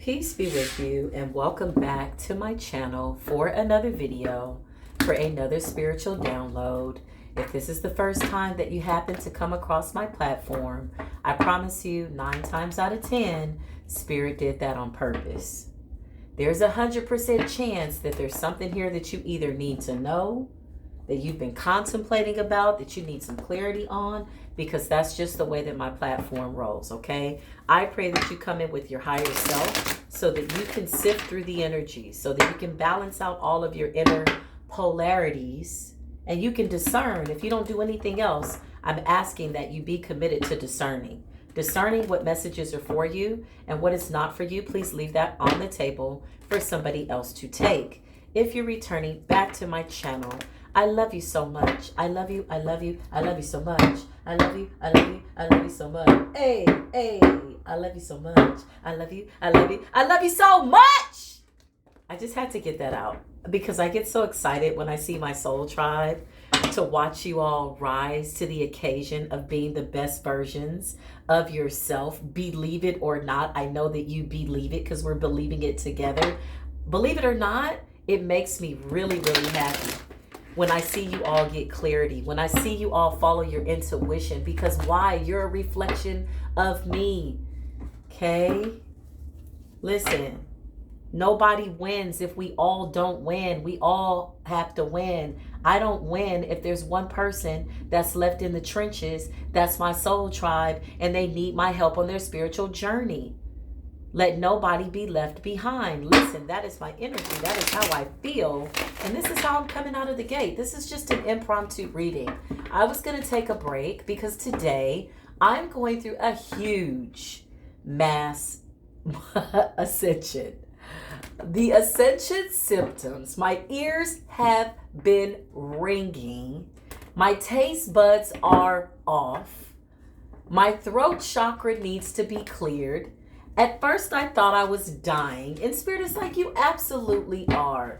Peace be with you and welcome back to my channel for another video, for another spiritual download. If this is the first time that you happen to come across my platform, I promise you 9 times out of 10, Spirit did that on purpose. There's 100% chance that there's something here that you either need to know, that you've been contemplating about, that you need some clarity on, because that's just the way that my platform rolls, okay? I pray that you come in with your higher self so that you can sift through the energy, so that you can balance out all of your inner polarities, and you can discern. If you don't do anything else, I'm asking that you be committed to discerning what messages are for you and what is not for you. Please leave that on the table for somebody else to take. If you're returning back to my channel, I love you so much. I love you. I love you. I love you so much. I love you. I love you. I love you so much. Hey, hey, I love you so much. I love you. I love you. I love you so much. I just had to get that out because I get so excited when I see my soul tribe to watch you all rise to the occasion of being the best versions of yourself. Believe it or not, I know that you believe it because we're believing it together. Believe it or not, it makes me really, really happy when I see you all get clarity, when I see you all follow your intuition, because why? You're a reflection of me, okay? Listen, nobody wins if we all don't win. We all have to win. I don't win if there's one person that's left in the trenches. That's my soul tribe, and they need my help on their spiritual journey. Let nobody be left behind. Listen, that is my energy. That is how I feel. And this is how I'm coming out of the gate. This is just an impromptu reading. I was going to take a break because today I'm going through a huge mass ascension. The ascension symptoms. My ears have been ringing. My taste buds are off. My throat chakra needs to be cleared. At first, I thought I was dying, and Spirit is like, you absolutely are.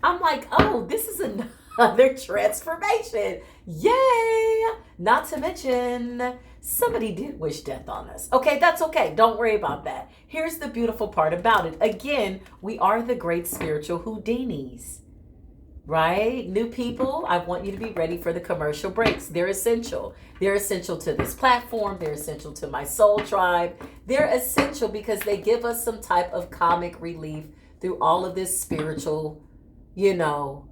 I'm like, oh, this is another transformation. Yay! Not to mention, somebody did wish death on us. Okay, that's okay. Don't worry about that. Here's the beautiful part about it. Again, we are the great spiritual Houdinis. Right? New people, I want you to be ready for the commercial breaks. They're essential. They're essential to this platform. They're essential to my soul tribe. They're essential because they give us some type of comic relief through all of this spiritual,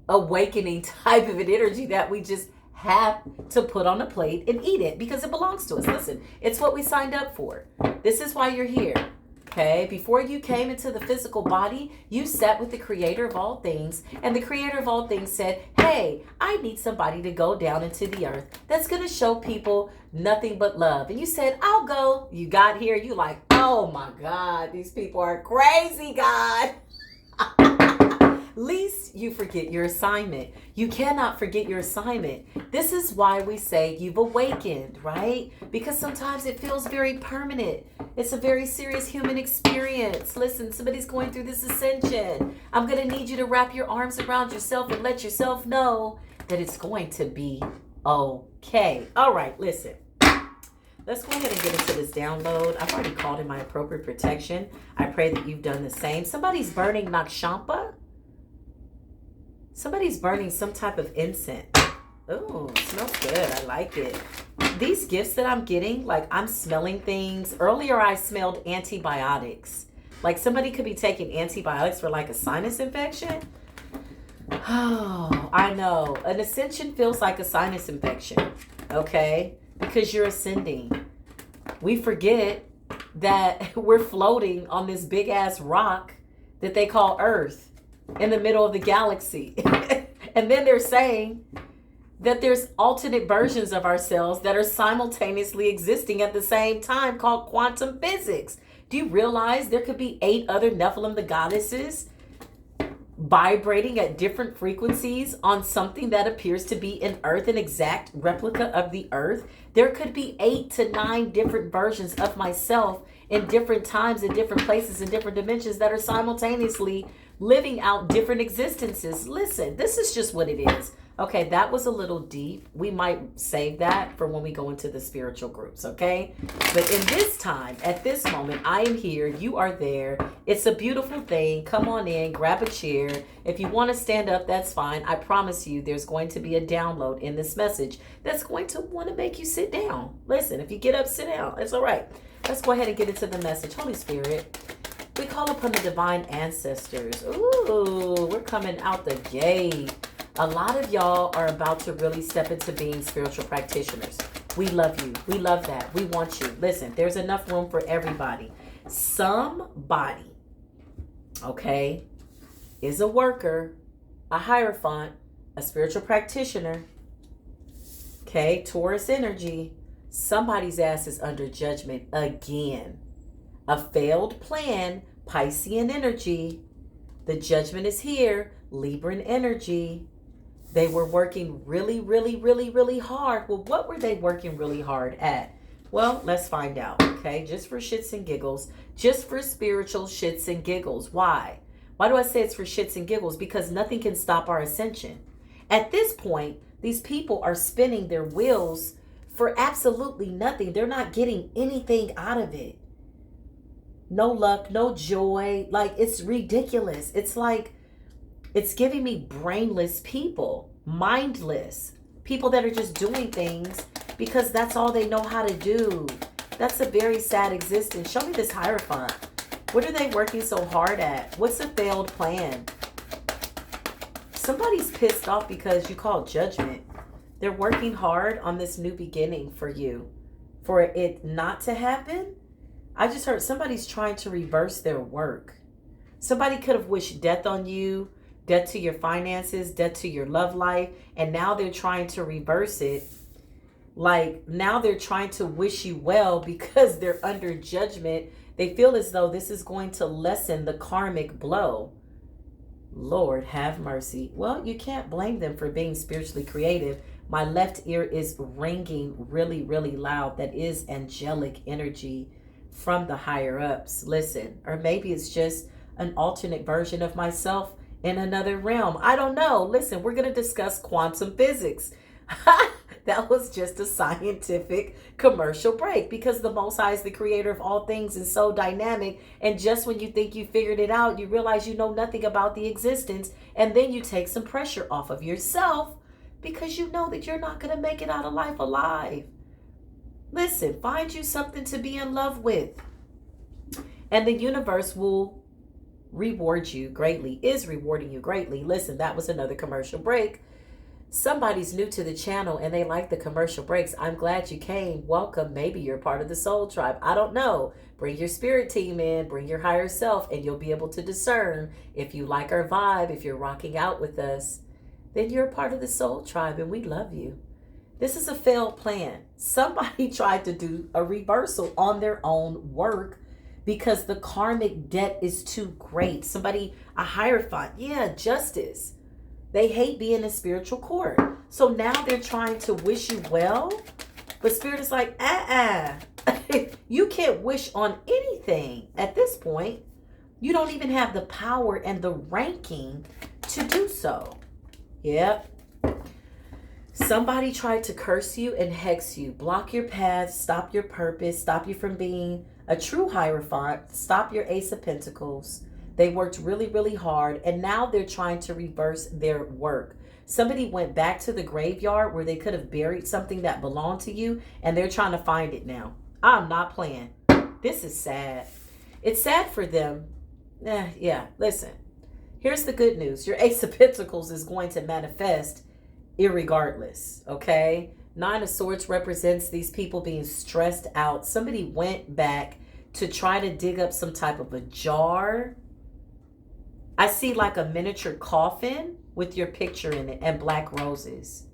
awakening type of an energy that we just have to put on a plate and eat it because it belongs to us. Listen, it's what we signed up for. This is why you're here. Okay, before you came into the physical body, you sat with the creator of all things, and the creator of all things said, hey, I need somebody to go down into the earth that's going to show people nothing but love. And you said, I'll go. You got here. You like, oh my God, these people are crazy, God. Least you forget your assignment. You cannot forget your assignment. This is why we say you've awakened, right? Because sometimes it feels very permanent. It's a very serious human experience. Listen, somebody's going through this ascension. I'm going to need you to wrap your arms around yourself and let yourself know that it's going to be okay. All right, listen. Let's go ahead and get into this download. I've already called in my appropriate protection. I pray that you've done the same. Somebody's burning Nakshampa. Somebody's burning some type of incense. Oh, smells good. I like it. These gifts that I'm getting, like I'm smelling things. Earlier, I smelled antibiotics. Like somebody could be taking antibiotics for like a sinus infection. Oh, I know. An ascension feels like a sinus infection. Okay? Because you're ascending. We forget that we're floating on this big ass rock that they call Earth in the middle of the galaxy. And then they're saying that there's alternate versions of ourselves that are simultaneously existing at the same time called quantum physics. Do you realize there could be 8 other Nephilim, the goddesses, vibrating at different frequencies on something that appears to be an Earth, an exact replica of the Earth? There could be 8 to 9 different versions of myself in different times, in different places, in different dimensions that are simultaneously living out different existences. Listen, this is just what it is. Okay, that was a little deep. We might save that for when we go into the spiritual groups, okay? But in this time, at this moment, I am here. You are there. It's a beautiful thing. Come on in, grab a chair. If you want to stand up, that's fine. I promise you there's going to be a download in this message that's going to want to make you sit down. Listen, if you get up, sit down. It's all right. Let's go ahead and get into the message. Holy Spirit, we call upon the divine ancestors. Ooh, we're coming out the gate. A lot of y'all are about to really step into being spiritual practitioners. We love you. We love that. We want you. Listen, there's enough room for everybody. Somebody, okay, is a worker, a hierophant, a spiritual practitioner, okay, Taurus energy. Somebody's ass is under judgment again. A failed plan, Piscean energy. The judgment is here, Libran energy. They were working really, really, really, really hard. Well, what were they working really hard at? Well, let's find out, okay? Just for shits and giggles. Just for spiritual shits and giggles. Why? Why do I say it's for shits and giggles? Because nothing can stop our ascension. At this point, these people are spinning their wheels for absolutely nothing. They're not getting anything out of it. No luck, no joy. Like, it's ridiculous. It's like, it's giving me brainless people, mindless people that are just doing things because that's all they know how to do. That's a very sad existence. Show me this Hierophant. What are they working so hard at? What's a failed plan? Somebody's pissed off because you call Judgment. They're working hard on this new beginning for you. For it not to happen, I just heard somebody's trying to reverse their work. Somebody could have wished death on you, death to your finances, death to your love life, and now they're trying to reverse it. Like, now they're trying to wish you well because they're under judgment. They feel as though this is going to lessen the karmic blow. Lord, have mercy. Well, you can't blame them for being spiritually creative. My left ear is ringing really, really loud. That is angelic energy from the higher ups. Listen, or maybe it's just an alternate version of myself in another realm. I don't know. Listen, we're going to discuss quantum physics. That was just a scientific commercial break because the Most High is the creator of all things and so dynamic. And just when you think you figured it out, you realize you know nothing about the existence. And then you take some pressure off of yourself because you know that you're not going to make it out of life alive. Listen, find you something to be in love with. And the universe will reward you greatly, is rewarding you greatly. Listen, that was another commercial break. Somebody's new to the channel and they like the commercial breaks. I'm glad you came. Welcome. Maybe you're part of the soul tribe. I don't know. Bring your spirit team in, bring your higher self, and you'll be able to discern if you like our vibe, if you're rocking out with us, then you're a part of the soul tribe and we love you. This is a failed plan. Somebody tried to do a reversal on their own work because the karmic debt is too great. Somebody, a hierophant, yeah, justice. They hate being in spiritual court. So now they're trying to wish you well. But Spirit is like, you can't wish on anything at this point. You don't even have the power and the ranking to do so. Yep. Somebody tried to curse you and hex you. Block your path, stop your purpose, stop you from being a true hierophant, stop your Ace of Pentacles. They worked really, really hard, and now they're trying to reverse their work. Somebody went back to the graveyard where they could have buried something that belonged to you, and they're trying to find it now. I'm not playing. This is sad. It's sad for them. Yeah, listen. Here's the good news. Your Ace of Pentacles is going to manifest irregardless, okay? Nine of Swords represents these people being stressed out. Somebody went back to try to dig up some type of a jar. I see like a miniature coffin with your picture in it and black roses.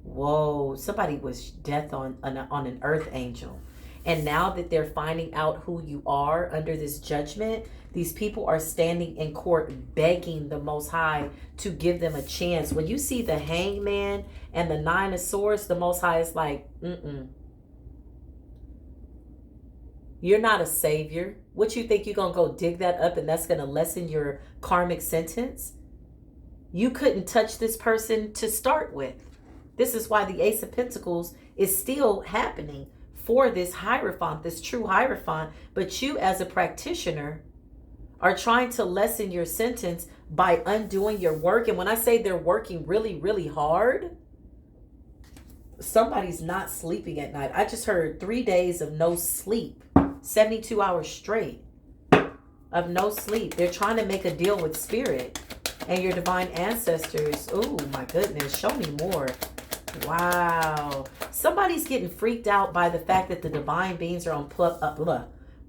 Whoa, somebody was death on an earth angel. And now that they're finding out who you are under this judgment, these people are standing in court begging the Most High to give them a chance. When you see the Hangman and the Nine of Swords, the Most High is like, You're not a savior. What you think you're going to go dig that up and that's going to lessen your karmic sentence? You couldn't touch this person to start with. This is why the Ace of Pentacles is still happening for this Hierophant, this true Hierophant. But you as a practitioner are trying to lessen your sentence by undoing your work. And when I say they're working really, really hard, somebody's not sleeping at night. I just heard 3 days of no sleep, 72 hours straight of no sleep. They're trying to make a deal with spirit and your divine ancestors. Oh my goodness, show me more. Wow. Somebody's getting freaked out by the fact that the divine beings are on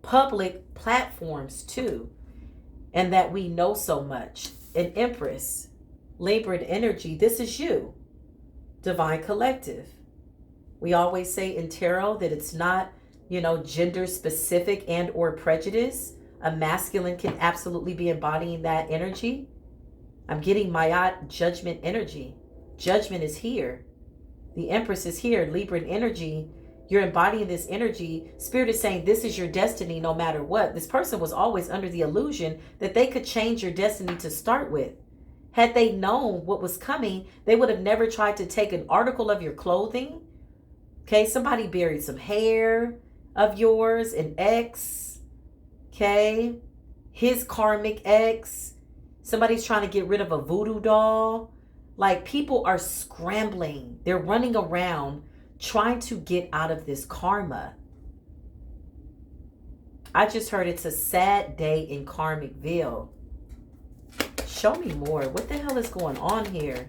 public platforms too, and that we know so much. An Empress, Libra energy, this is you. Divine Collective. We always say in tarot that it's not, gender specific and or prejudice. A masculine can absolutely be embodying that energy. I'm getting Mayat Judgment energy. Judgment is here. The Empress is here. Libra energy. You're embodying this energy. Spirit is saying this is your destiny no matter what. This person was always under the illusion that they could change your destiny to start with. Had they known what was coming, they would have never tried to take an article of your clothing. Okay, somebody buried some hair of yours, an ex. Okay, his karmic ex. Somebody's trying to get rid of a voodoo doll. Like, people are scrambling. They're running around trying to get out of this karma. I just heard it's a sad day in Karmicville. Show me more. What the hell is going on here?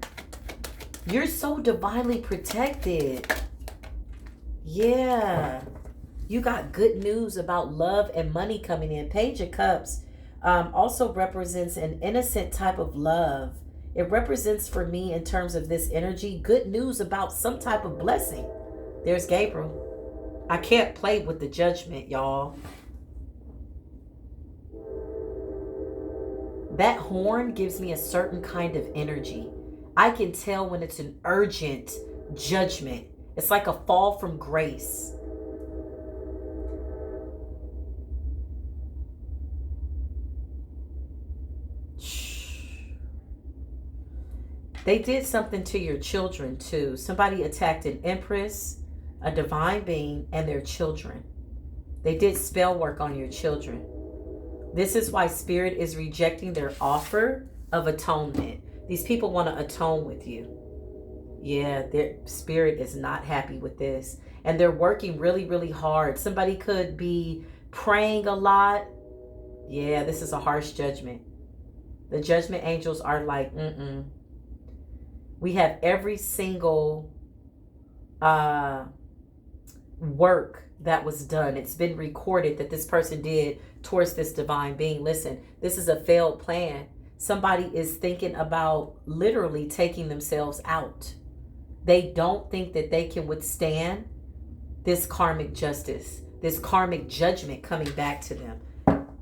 You're so divinely protected. Yeah. You got good news about love and money coming in. Page of Cups also represents an innocent type of love. It represents for me, in terms of this energy, good news about some type of blessing. There's Gabriel. I can't play with the Judgment, y'all. That horn gives me a certain kind of energy. I can tell when it's an urgent judgment. It's like a fall from grace. They did something to your children too. Somebody attacked an Empress, a divine being, and their children. They did spell work on your children. This is why Spirit is rejecting their offer of atonement. These people want to atone with you. Yeah, their Spirit is not happy with this. And they're working really, really hard. Somebody could be praying a lot. Yeah, this is a harsh judgment. The judgment angels are like, We have every single work that was done. It's been recorded that this person did towards this divine being. Listen, this is a failed plan. Somebody is thinking about literally taking themselves out. They don't think that they can withstand this karmic justice, this karmic judgment coming back to them.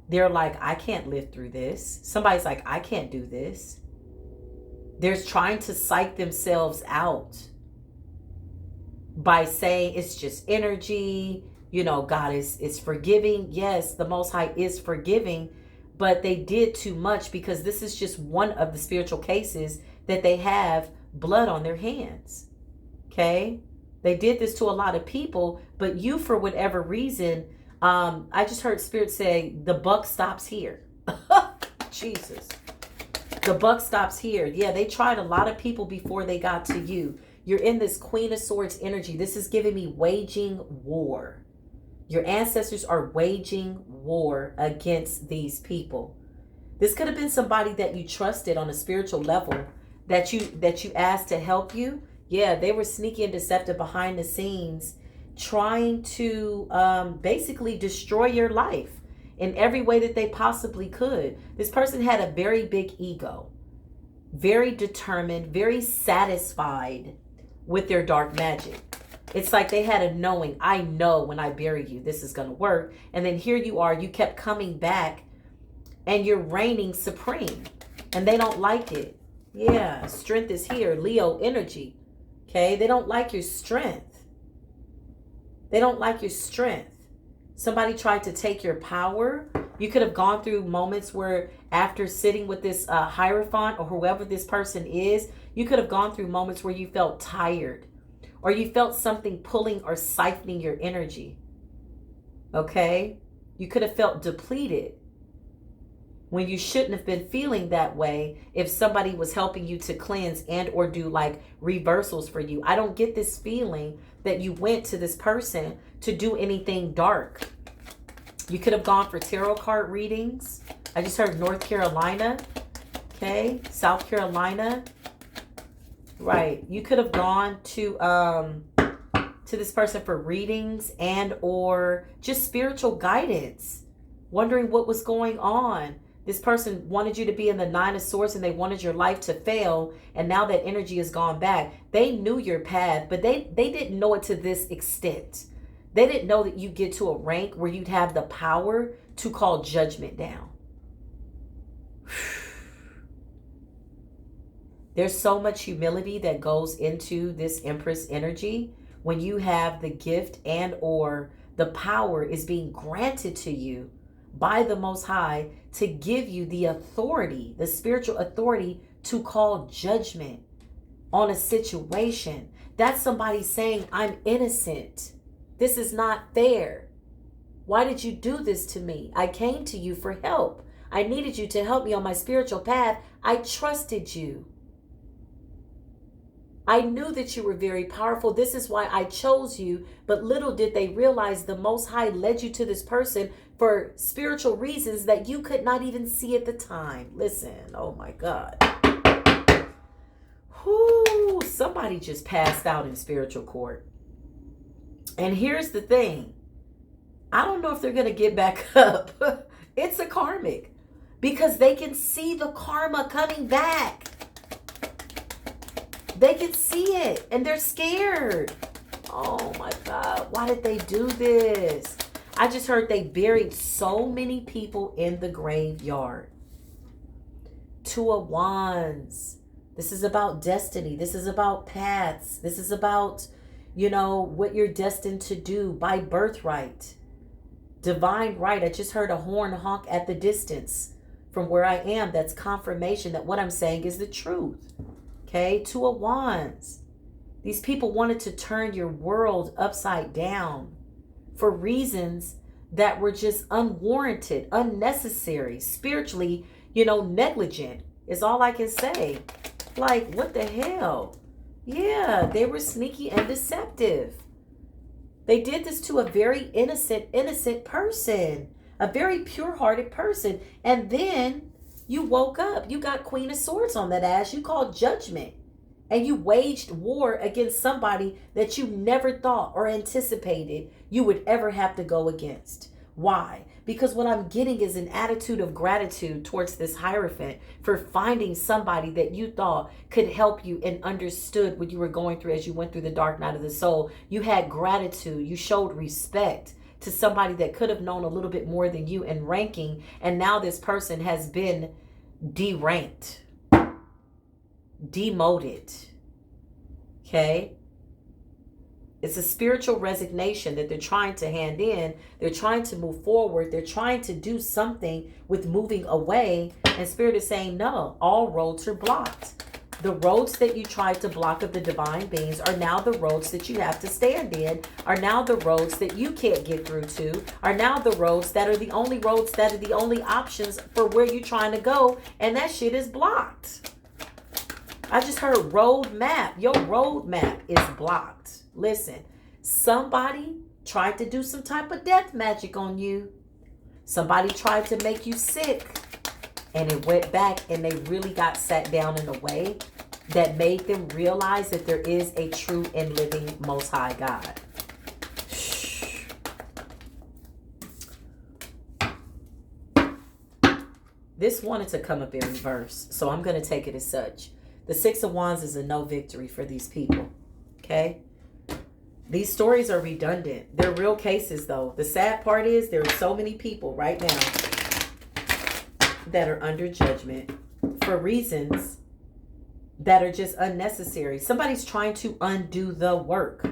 They're like, I can't live through this. Somebody's like, I can't do this. They're trying to psych themselves out by saying it's just energy. God is forgiving. Yes, the Most High is forgiving, but they did too much, because this is just one of the spiritual cases that they have blood on their hands. Okay? They did this to a lot of people, but you, for whatever reason, I just heard Spirit say, the buck stops here. Jesus. The buck stops here. Yeah, they tried a lot of people before they got to you. You're in this Queen of Swords energy. This is giving me waging war. Your ancestors are waging war against these people. This could have been somebody that you trusted on a spiritual level, that you asked to help you. Yeah, they were sneaky and deceptive behind the scenes, trying to basically destroy your life in every way that they possibly could. This person had a very big ego, very determined, very satisfied with their dark magic. It's like they had a knowing. I know when I bury you, this is going to work. And then here you are, you kept coming back and you're reigning supreme, and they don't like it. Yeah, strength is here. Leo energy. Okay, they don't like your strength. They don't like your strength. Somebody tried to take your power. You could have gone through moments where after sitting with this Hierophant or whoever this person is, you could have gone through moments where you felt tired or you felt something pulling or siphoning your energy. Okay? You could have felt depleted when you shouldn't have been feeling that way if somebody was helping you to cleanse and or do like reversals for you. I don't get this feeling that you went to this person to do anything dark. You could have gone for tarot card readings. I just heard North Carolina. Okay. South Carolina. Right. You could have gone to this person for readings and or just spiritual guidance, wondering what was going on. This person wanted you to be in the 9 of Swords and they wanted your life to fail. And now that energy has gone back. They knew your path, but they didn't know it to this extent. They didn't know that you get to a rank where you'd have the power to call judgment down. There's so much humility that goes into this Empress energy when you have the gift and or the power is being granted to you by the Most High to give you the authority, the spiritual authority to call judgment on a situation. That's somebody saying, I'm innocent. This is not fair. Why did you do this to me? I came to you for help. I needed you to help me on my spiritual path. I trusted you. I knew that you were very powerful. This is why I chose you. But little did they realize the Most High led you to this person for spiritual reasons that you could not even see at the time. Listen, oh my God. Whoo, somebody just passed out in spiritual court. And here's the thing. I don't know if they're going to get back up. It's a karmic. Because they can see the karma coming back. They can see it. And they're scared. Oh my God. Why did they do this? I just heard they buried so many people in the graveyard. 2 of Wands. This is about destiny. This is about paths. This is about, you know, what you're destined to do by birthright. Divine right. I just heard a horn honk at the distance from where I am. That's confirmation that what I'm saying is the truth. Okay. 2 of Wands. These people wanted to turn your world upside down for reasons that were just unwarranted, unnecessary, spiritually, you know, negligent is all I can say. Like, what the hell? Yeah, they were sneaky and deceptive. They did this to a very innocent person, a very pure-hearted person. And then you woke up. You got Queen of Swords on that ass. You called judgment. And you waged war against somebody that you never thought or anticipated you would ever have to go against. Why? Because what I'm getting is an attitude of gratitude towards this Hierophant for finding somebody that you thought could help you and understood what you were going through as you went through the dark night of the soul. You had gratitude. You showed respect to somebody that could have known a little bit more than you in ranking. And now this person has been deranked, demoted. Okay? It's a spiritual resignation that they're trying to hand in. They're trying to move forward. They're trying to do something with moving away. And Spirit is saying, no, all roads are blocked. The roads that you tried to block of the divine beings are now the roads that you have to stand in, are now the roads that you can't get through to, are now the roads that are the only roads that are the only options for where you're trying to go. And that shit is blocked. I just heard road map. Your road map is blocked. Listen, somebody tried to do some type of death magic on you. Somebody tried to make you sick. And it went back and they really got sat down in a way that made them realize that there is a true and living Most High God. Shh. This wanted to come up in reverse, so I'm going to take it as such. The 6 of Wands is a no victory for these people. Okay? These stories are redundant. They're real cases, though. The sad part is there are so many people right now that are under judgment for reasons that are just unnecessary. Somebody's trying to undo the work.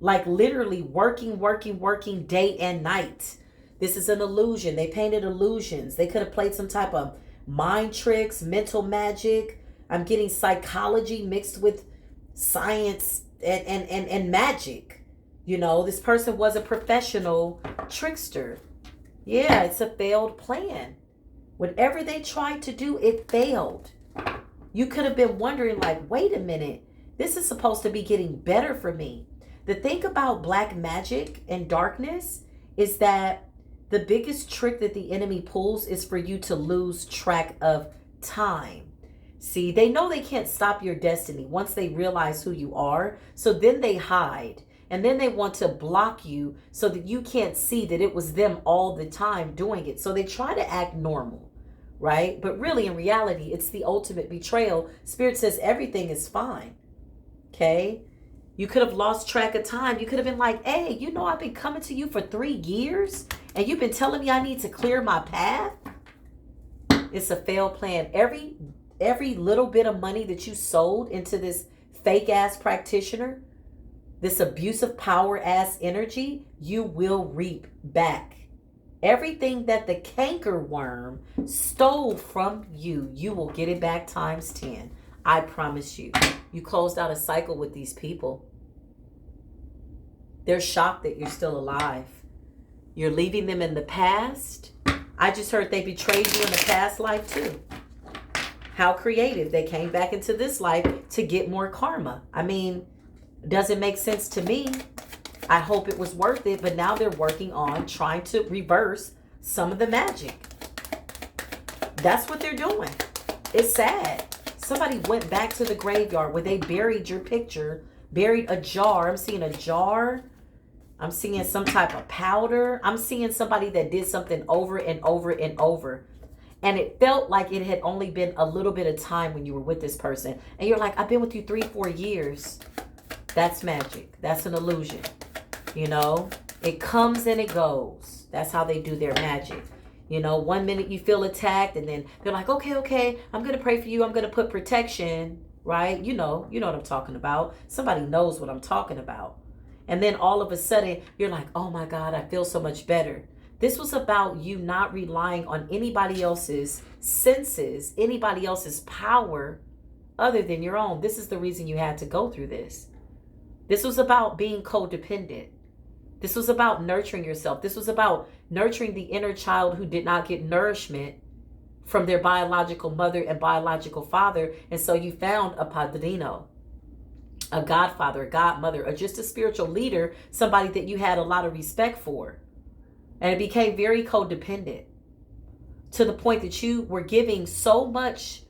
Like literally working day and night. This is an illusion. They painted illusions. They could have played some type of mind tricks, mental magic. I'm getting psychology mixed with science and magic. You know, this person was a professional trickster. Yeah, it's a failed plan. Whatever they tried to do, it failed. You could have been wondering, like, wait a minute, this is supposed to be getting better for me. The thing about black magic and darkness is that the biggest trick that the enemy pulls is for you to lose track of time. See, they know they can't stop your destiny once they realize who you are. So then they hide. And then they want to block you so that you can't see that it was them all the time doing it. So they try to act normal, right? But really, in reality, it's the ultimate betrayal. Spirit says everything is fine. Okay? You could have lost track of time. You could have been like, hey, you know, I've been coming to you for 3 years and you've been telling me I need to clear my path. It's a failed plan. Every little bit of money that you sold into this fake ass practitioner, this abusive power ass energy, you will reap back. Everything that the canker worm stole from you, you will get it back times 10. I promise you. You closed out a cycle with these people. They're shocked that you're still alive. You're leaving them in the past. I just heard they betrayed you in the past life too. How creative. They came back into this life to get more karma. I mean, doesn't make sense to me. I hope it was worth it, but now they're working on trying to reverse some of the magic. That's what they're doing. It's sad. Somebody went back to the graveyard where they buried your picture, buried a jar. I'm seeing a jar. I'm seeing some type of powder. I'm seeing somebody that did something over and over and over. And it felt like it had only been a little bit of time when you were with this person. And you're like, I've been with you 3-4 years. That's magic. That's an illusion. You know, it comes and it goes. That's how they do their magic. You know, 1 minute you feel attacked and then they're like, okay, I'm going to pray for you. I'm going to put protection, right? You know what I'm talking about. Somebody knows what I'm talking about. And then all of a sudden you're like, oh my God, I feel so much better. This was about you not relying on anybody else's senses, anybody else's power other than your own. This is the reason you had to go through this. This was about being codependent. This was about nurturing yourself. This was about nurturing the inner child who did not get nourishment from their biological mother and biological father. And so you found a padrino, a godfather, a godmother, or just a spiritual leader, somebody that you had a lot of respect for. And it became very codependent to the point that you were giving so much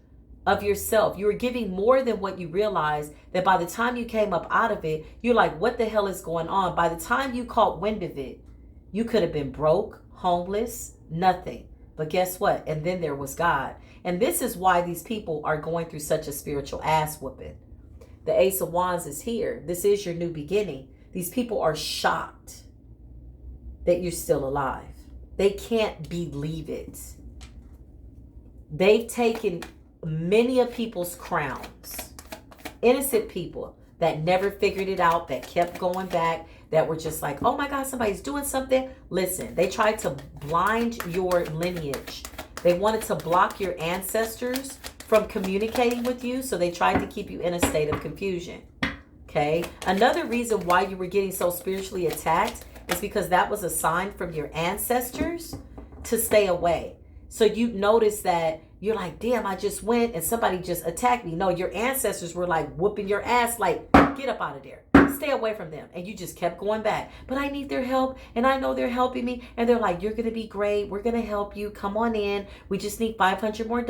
of yourself. You were giving more than what you realized, that by the time you came up out of it, you're like, what the hell is going on? By the time you caught wind of it, you could have been broke, homeless, nothing. But guess what? And then there was God. And this is why these people are going through such a spiritual ass whooping. The Ace of Wands is here. This is your new beginning. These people are shocked that you're still alive. They can't believe it. They've taken many of people's crowns. Innocent people that never figured it out, that kept going back, that were just like, oh my God, somebody's doing something. Listen, they tried to blind your lineage. They wanted to block your ancestors from communicating with you, so they tried to keep you in a state of confusion. Okay? Another reason why you were getting so spiritually attacked is because that was a sign from your ancestors to stay away. So you notice that you're like, damn, I just went and somebody just attacked me. No, your ancestors were like whooping your ass, like, get up out of there. Stay away from them. And you just kept going back. But I need their help. And I know they're helping me. And they're like, you're going to be great. We're going to help you. Come on in. We just need $500 more.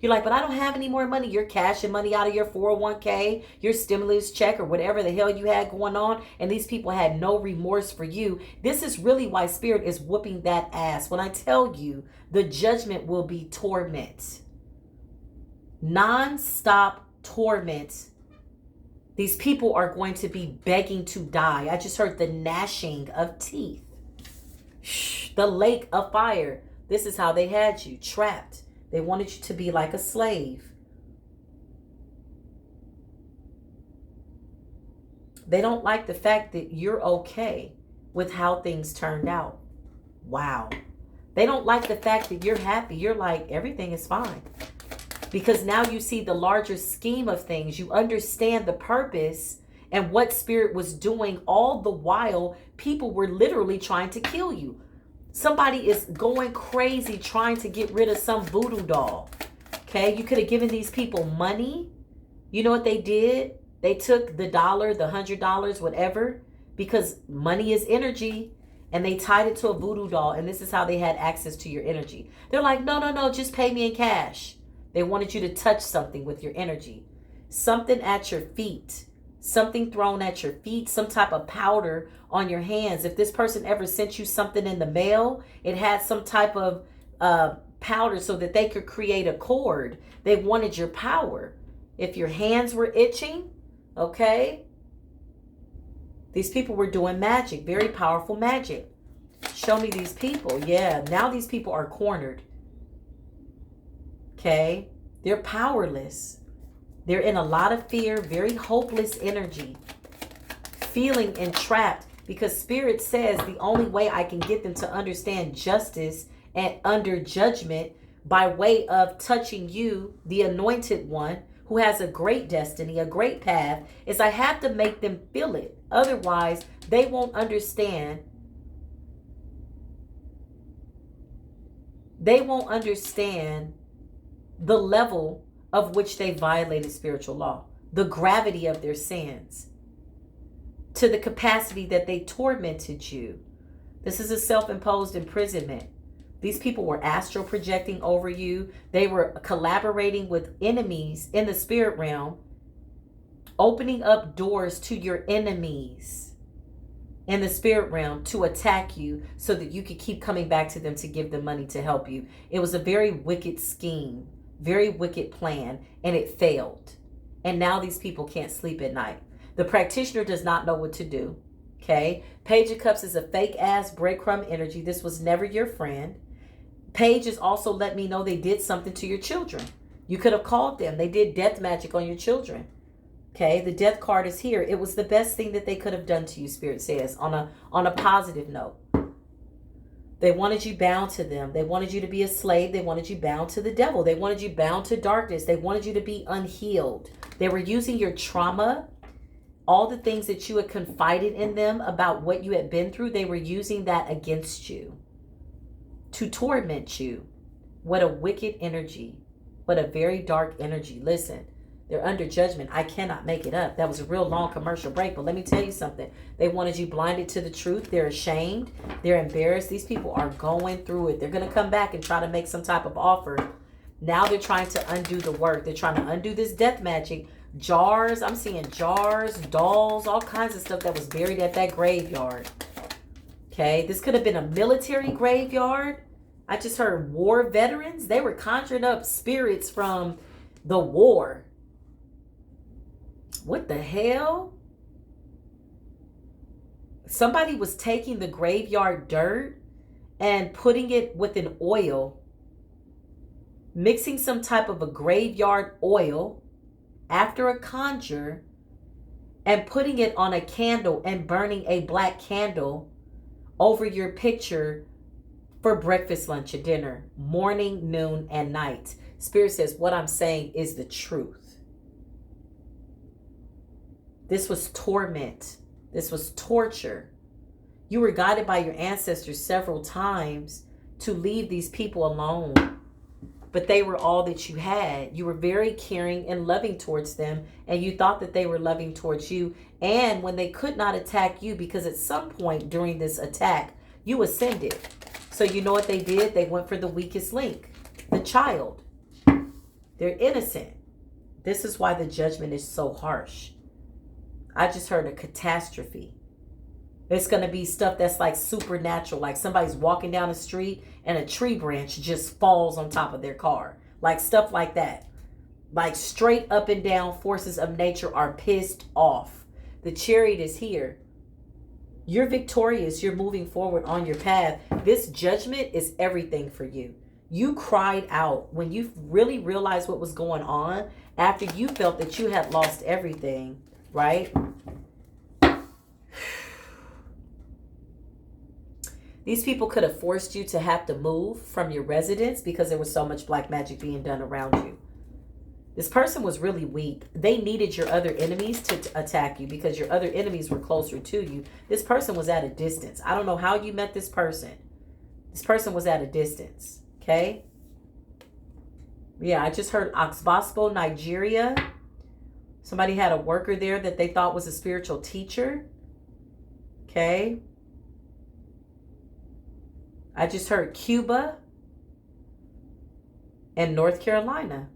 You're like, but I don't have any more money. You're cashing money out of your 401k, your stimulus check, or whatever the hell you had going on. And these people had no remorse for you. This is really why Spirit is whooping that ass. When I tell you, the judgment will be torment. Non-stop torment. These people are going to be begging to die. I just heard the gnashing of teeth. The lake of fire. This is how they had you trapped. They wanted you to be like a slave. They don't like the fact that you're okay with how things turned out. Wow. They don't like the fact that you're happy. You're like, everything is fine. Because now you see the larger scheme of things. You understand the purpose and what spirit was doing all the while people were literally trying to kill you. Somebody is going crazy trying to get rid of some voodoo doll. Okay, you could have given these people money. You know what they did? They took the dollar, the $100, whatever, because money is energy, and they tied it to a voodoo doll, and this is how they had access to your energy. They're like, no, no, no, just pay me in cash. They wanted you to touch something with your energy. Something at your feet. Something thrown at your feet. Some type of powder on your hands. If this person ever sent you something in the mail, it had some type of powder so that they could create a cord. They wanted your power. If your hands were itching, okay, these people were doing magic, very powerful magic. Show me these people. Yeah, now these people are cornered. Okay, they're powerless. They're in a lot of fear, very hopeless energy, feeling entrapped, because Spirit says the only way I can get them to understand justice and under judgment by way of touching you, the anointed one, who has a great destiny, a great path, is I have to make them feel it. Otherwise, they won't understand. They won't understand the level of which they violated spiritual law, the gravity of their sins, to the capacity that they tormented you. This is a self-imposed imprisonment. These people were astral projecting over you. They were collaborating with enemies in the spirit realm, opening up doors to your enemies in the spirit realm to attack you so that you could keep coming back to them to give them money to help you. It was a very wicked scheme, very wicked plan, and it failed. And now these people can't sleep at night. The practitioner does not know what to do. Okay? Page of Cups is a fake ass breadcrumb energy. This was never your friend. Page has also let me know they did something to your children. You could have called them. They did death magic on your children. Okay, the death card is here. It was the best thing that they could have done to you, Spirit says, on a positive note. They wanted you bound to them. They wanted you to be a slave. They wanted you bound to the devil. They wanted you bound to darkness. They wanted you to be unhealed. They were using your trauma, all the things that you had confided in them about what you had been through. They were using that against you to torment you. What a wicked energy. What a very dark energy. Listen, they're under judgment. I cannot make it up. That was a real long commercial break, but let me tell you something. They wanted you blinded to the truth. They're ashamed. They're embarrassed. These people are going through it. They're going to come back and try to make some type of offer. Now they're trying to undo the work. They're trying to undo this death magic. Jars. I'm seeing jars, dolls, all kinds of stuff that was buried at that graveyard. Okay, this could have been a military graveyard. I just heard war veterans. They were conjuring up spirits from the war. What the hell? Somebody was taking the graveyard dirt and putting it with an oil, mixing some type of a graveyard oil after a conjure, and putting it on a candle and burning a black candle over your picture for breakfast, lunch, and dinner, morning, noon, and night. Spirit says what I'm saying is the truth. This was torment. This was torture. You were guided by your ancestors several times to leave these people alone, but they were all that you had. You were very caring and loving towards them, and you thought that they were loving towards you. And when they could not attack you, because at some point during this attack, you ascended. So you know what they did? They went for the weakest link, the child. They're innocent. This is why the judgment is so harsh. I just heard a catastrophe. It's going to be stuff that's like supernatural, like somebody's walking down the street and a tree branch just falls on top of their car. Like stuff like that. Like straight up and down forces of nature are pissed off. The Chariot is here. You're victorious. You're moving forward on your path. This judgment is everything for you. You cried out when you really realized what was going on after you felt that you had lost everything, right? These people could have forced you to have to move from your residence because there was so much black magic being done around you. This person was really weak. They needed your other enemies to attack you because your other enemies were closer to you. This person was at a distance. I don't know how you met this person. This person was at a distance. Okay? Yeah, I just heard Oxbospo, Nigeria. Somebody had a worker there that they thought was a spiritual teacher. Okay? I just heard Cuba and North Carolina.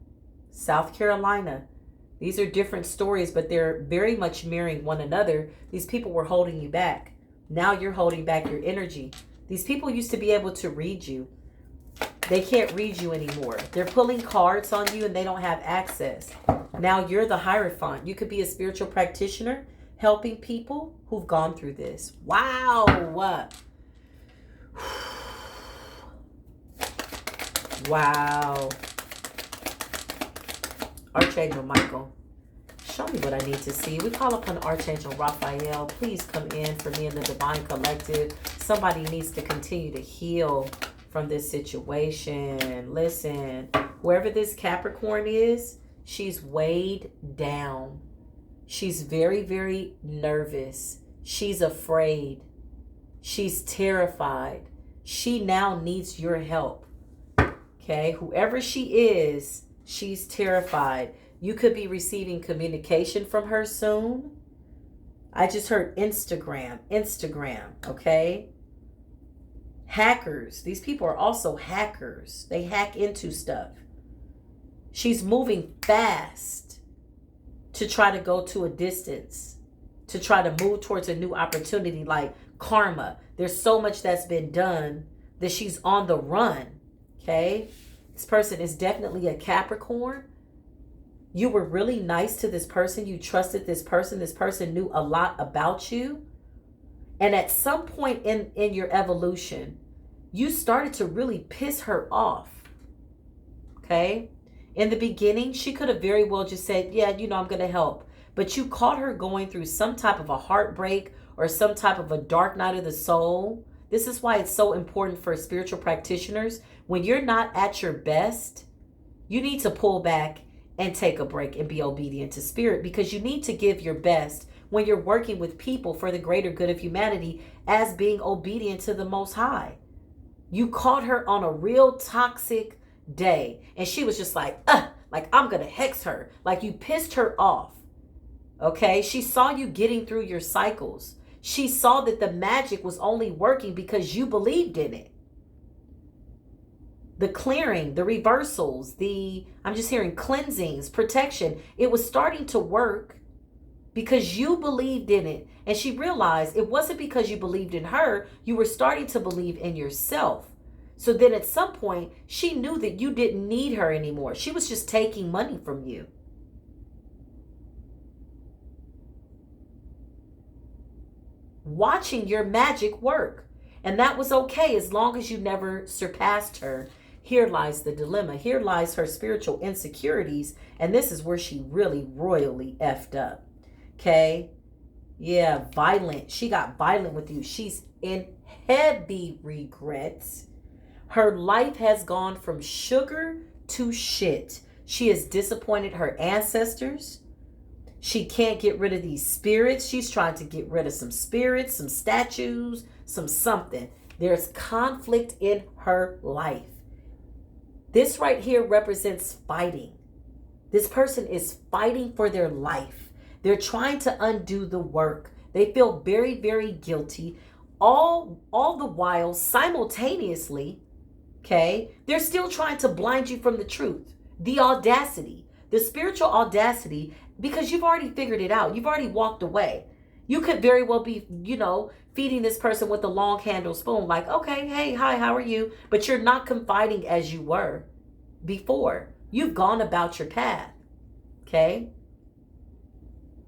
South Carolina. These are different stories, but they're very much mirroring one another. These people were holding you back. Now you're holding back your energy. These people used to be able to read you. They can't read you anymore. They're pulling cards on you and they don't have access. Now you're the Hierophant. You could be a spiritual practitioner helping people who've gone through this. Wow. Wow. Archangel Michael, show me what I need to see. We call upon Archangel Raphael. Please come in for me and the Divine Collective. Somebody needs to continue to heal from this situation. Listen, whoever this Capricorn is, she's weighed down. She's very, very nervous. She's afraid. She's terrified. She now needs your help. Okay, whoever she is, she's terrified. You could be receiving communication from her soon. I just heard Instagram, okay? Hackers. These people are also hackers. They hack into stuff. She's moving fast to try to go to a distance, to try to move towards a new opportunity like karma. There's so much that's been done that she's on the run, okay? This person is definitely a Capricorn. You were really nice to this person. You trusted this person. This person knew a lot about you. And at some point in your evolution, you started to really piss her off. Okay? In the beginning, she could have very well just said, yeah, I'm going to help. But you caught her going through some type of a heartbreak or some type of a dark night of the soul. This is why it's so important for spiritual practitioners. When you're not at your best, you need to pull back and take a break and be obedient to spirit, because you need to give your best when you're working with people for the greater good of humanity as being obedient to the Most High. You caught her on a real toxic day and she was just like I'm going to hex her. Like you pissed her off. Okay. She saw you getting through your cycles. She saw that the magic was only working because you believed in it. The clearing, the reversals, I'm just hearing cleansings, protection. It was starting to work because you believed in it. And she realized it wasn't because you believed in her. You were starting to believe in yourself. So then at some point, she knew that you didn't need her anymore. She was just taking money from you. Watching your magic work. And that was okay as long as you never surpassed her. Here lies the dilemma. Here lies her spiritual insecurities. And this is where she really royally effed up. Okay? Yeah, violent. She got violent with you. She's in heavy regrets. Her life has gone from sugar to shit. She has disappointed her ancestors. She can't get rid of these spirits. She's trying to get rid of some spirits, some statues, something. There's conflict in her life. This right here represents fighting. This person is fighting for their life. They're trying to undo the work. They feel very, very guilty. All the while, simultaneously, okay, they're still trying to blind you from the truth. The audacity, the spiritual audacity, because you've already figured it out. You've already walked away. You could very well be, feeding this person with a long handled spoon, like, okay, hey, hi, how are you? But you're not confiding as you were before. You've gone about your path. Okay?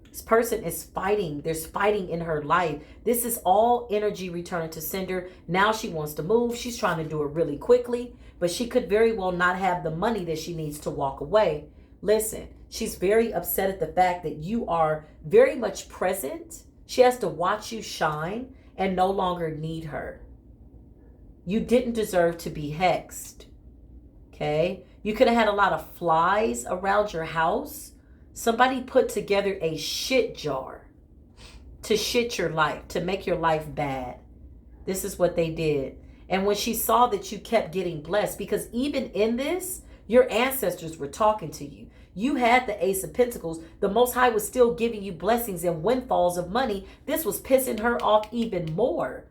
This person is fighting. There's fighting in her life. This is all energy returning to sender. Now she wants to move. She's trying to do it really quickly, but she could very well not have the money that she needs to walk away. Listen, she's very upset at the fact that you are very much present. She has to watch you shine and no longer need her. You didn't deserve to be hexed. Okay? You could have had a lot of flies around your house. Somebody put together a shit jar to shit your life, to make your life bad. This is what they did. And when she saw that you kept getting blessed, because even in this, your ancestors were talking to you. You had the Ace of Pentacles. The Most High was still giving you blessings and windfalls of money. This was pissing her off even more.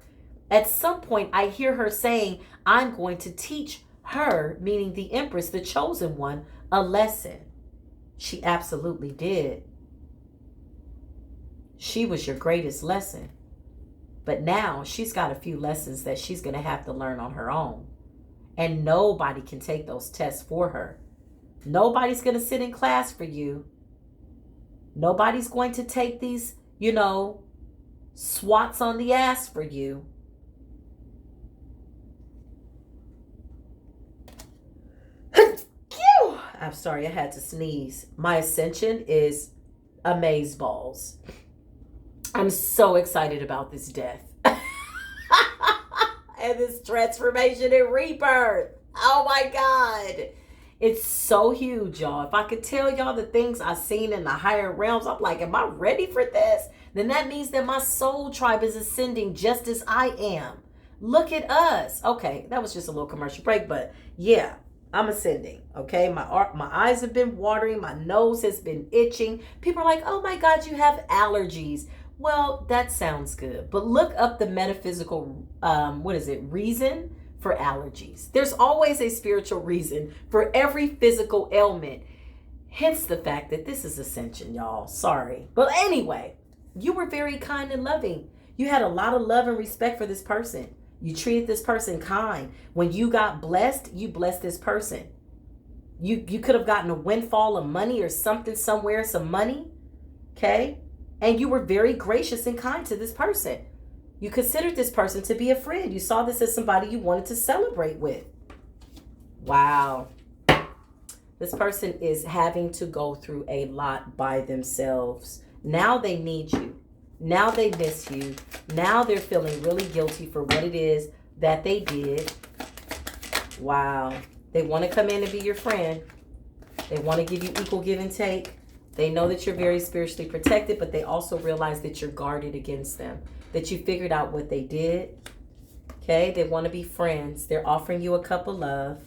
At some point, I hear her saying, I'm going to teach her, meaning the Empress, the chosen one, a lesson. She absolutely did. She was your greatest lesson. But now she's got a few lessons that she's going to have to learn on her own. And nobody can take those tests for her. Nobody's going to sit in class for you. Nobody's going to take these, swats on the ass for you. I'm sorry, I had to sneeze. My ascension is amazeballs. I'm so excited about this death. And this transformation and rebirth. Oh my God. It's so huge, y'all. If I could tell y'all the things I've seen in the higher realms, I'm like, am I ready for this? Then that means that my soul tribe is ascending just as I am. Look at us. Okay, that was just a little commercial break, but yeah, I'm ascending. Okay, my eyes have been watering. My nose has been itching. People are like, oh my God, you have allergies. Well, that sounds good. But look up the metaphysical, reason for allergies. There's always a spiritual reason for every physical ailment. Hence the fact that this is ascension, y'all. Sorry. But anyway, you were very kind and loving. You had a lot of love and respect for this person. You treated this person kind. When you got blessed, you blessed this person. You could have gotten a windfall of money or something somewhere, some money. Okay? And you were very gracious and kind to this person. You considered this person to be a friend. You saw this as somebody you wanted to celebrate with. Wow. This person is having to go through a lot by themselves. Now they need you. Now they miss you. Now they're feeling really guilty for what it is that they did. Wow. They want to come in and be your friend. They want to give you equal give and take. They know that you're very spiritually protected, but they also realize that you're guarded against them, that you figured out what they did. Okay, they want to be friends. They're offering you a cup of love.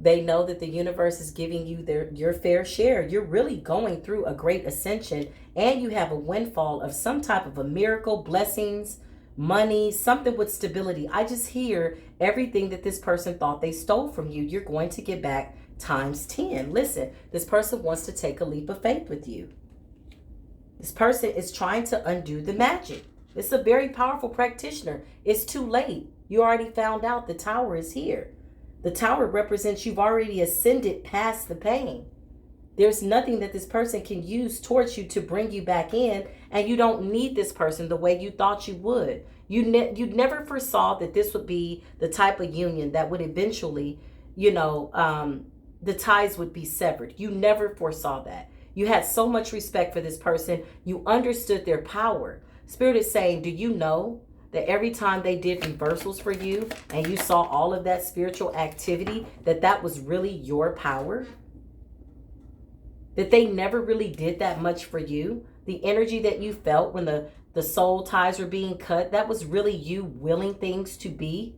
They know that the universe is giving you your fair share. You're really going through a great ascension, and you have a windfall of some type of a miracle, blessings, money, something with stability. I just hear everything that this person thought they stole from you, you're going to get back times 10. Listen, this person wants to take a leap of faith with you. This person is trying to undo the magic. It's a very powerful practitioner. It's too late. You already found out the tower is here. The tower represents you've already ascended past the pain. There's nothing that this person can use towards you to bring you back in, and you don't need this person the way you thought you would. You never foresaw that this would be the type of union that would eventually, the ties would be severed. You never foresaw that. You had so much respect for this person. You understood their power. Spirit is saying, do you know that every time they did reversals for you and you saw all of that spiritual activity, that was really your power? That they never really did that much for you? The energy that you felt when the soul ties were being cut, that was really you willing things to be.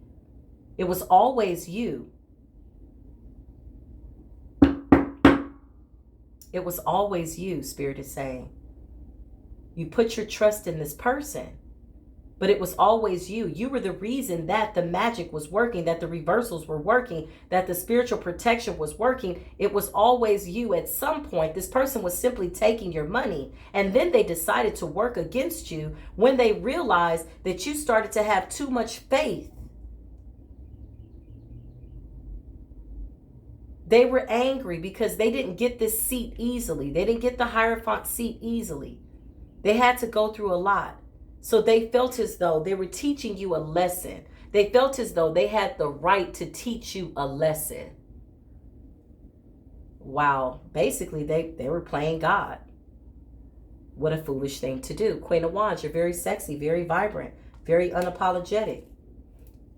It was always you. It was always you, Spirit is saying. You put your trust in this person, but it was always you. You were the reason that the magic was working, that the reversals were working, that the spiritual protection was working. It was always you. At some point, this person was simply taking your money, and then they decided to work against you when they realized that you started to have too much faith. They were angry because they didn't get this seat easily. They didn't get the Hierophant seat easily. They had to go through a lot. So they felt as though they were teaching you a lesson. They felt as though they had the right to teach you a lesson. Wow. Basically, they were playing God. What a foolish thing to do. Queen of Wands, you're very sexy, very vibrant, very unapologetic.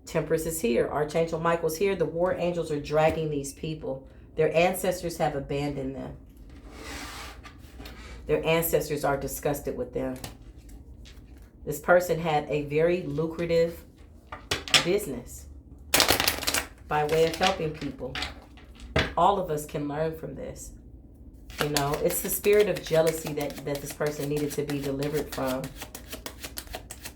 Temperance is here. Archangel Michael's here. The war angels are dragging these people. Their ancestors have abandoned them. Their ancestors are disgusted with them. This person had a very lucrative business by way of helping people. All of us can learn from this. You know, it's the spirit of jealousy that this person needed to be delivered from.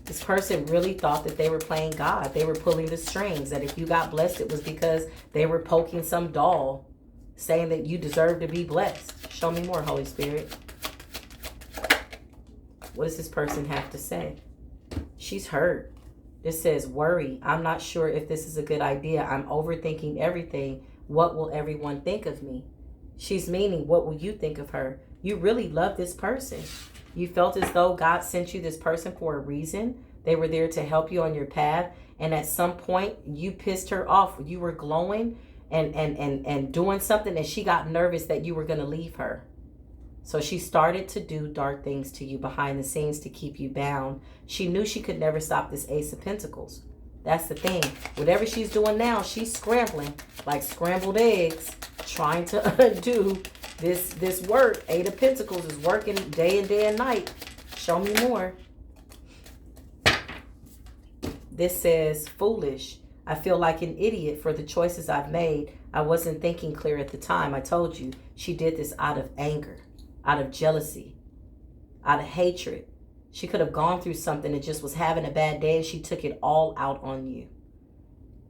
This person really thought that they were playing God. They were pulling the strings. That if you got blessed, it was because they were poking some doll, saying that you deserve to be blessed. Show me more, Holy Spirit. What does this person have to say? She's hurt. This says, worry. I'm not sure if this is a good idea. I'm overthinking everything. What will everyone think of me? She's meaning, what will you think of her? You really love this person. You felt as though God sent you this person for a reason. They were there to help you on your path. And at some point, you pissed her off. You were glowing and doing something, and she got nervous that you were going to leave her. So she started to do dark things to you behind the scenes to keep you bound. She knew she could never stop this Ace of Pentacles. That's the thing. Whatever she's doing now, she's scrambling like scrambled eggs, trying to undo this work. Eight of Pentacles is working day and night. Show me more. This says, foolish. I feel like an idiot for the choices I've made. I wasn't thinking clear at the time. I told you, she did this out of anger, out of jealousy, out of hatred. She could have gone through something and just was having a bad day, and she took it all out on you.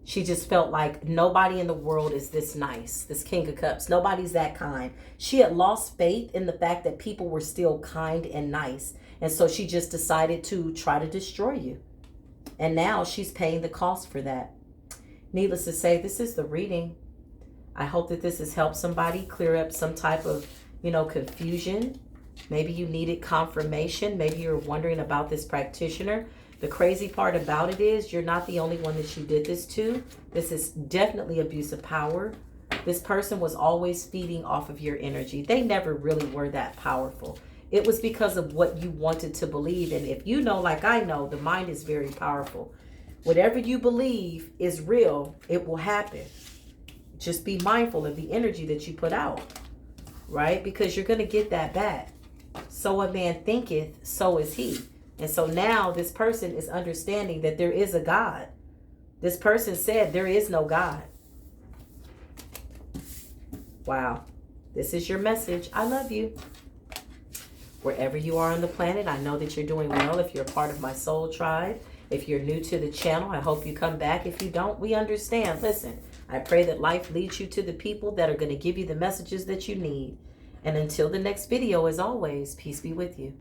She just felt like nobody in the world is this nice, this King of Cups. Nobody's that kind. She had lost faith in the fact that people were still kind and nice. And so she just decided to try to destroy you. And now she's paying the cost for that. Needless to say, this is the reading. I hope that this has helped somebody clear up some type of, confusion. Maybe you needed confirmation. Maybe you're wondering about this practitioner. The crazy part about it is you're not the only one that she did this to. This is definitely abuse of power. This person was always feeding off of your energy. They never really were that powerful. It was because of what you wanted to believe. And if you know, like I know, the mind is very powerful. Whatever you believe is real, it will happen. Just be mindful of the energy that you put out, right? Because you're going to get that back. So a man thinketh, so is he. And so now this person is understanding that there is a God. This person said there is no God. Wow. This is your message. I love you. Wherever you are on the planet, I know that you're doing well. If you're a part of my soul tribe, if you're new to the channel, I hope you come back. If you don't, we understand. Listen, I pray that life leads you to the people that are going to give you the messages that you need. And until the next video, as always, peace be with you.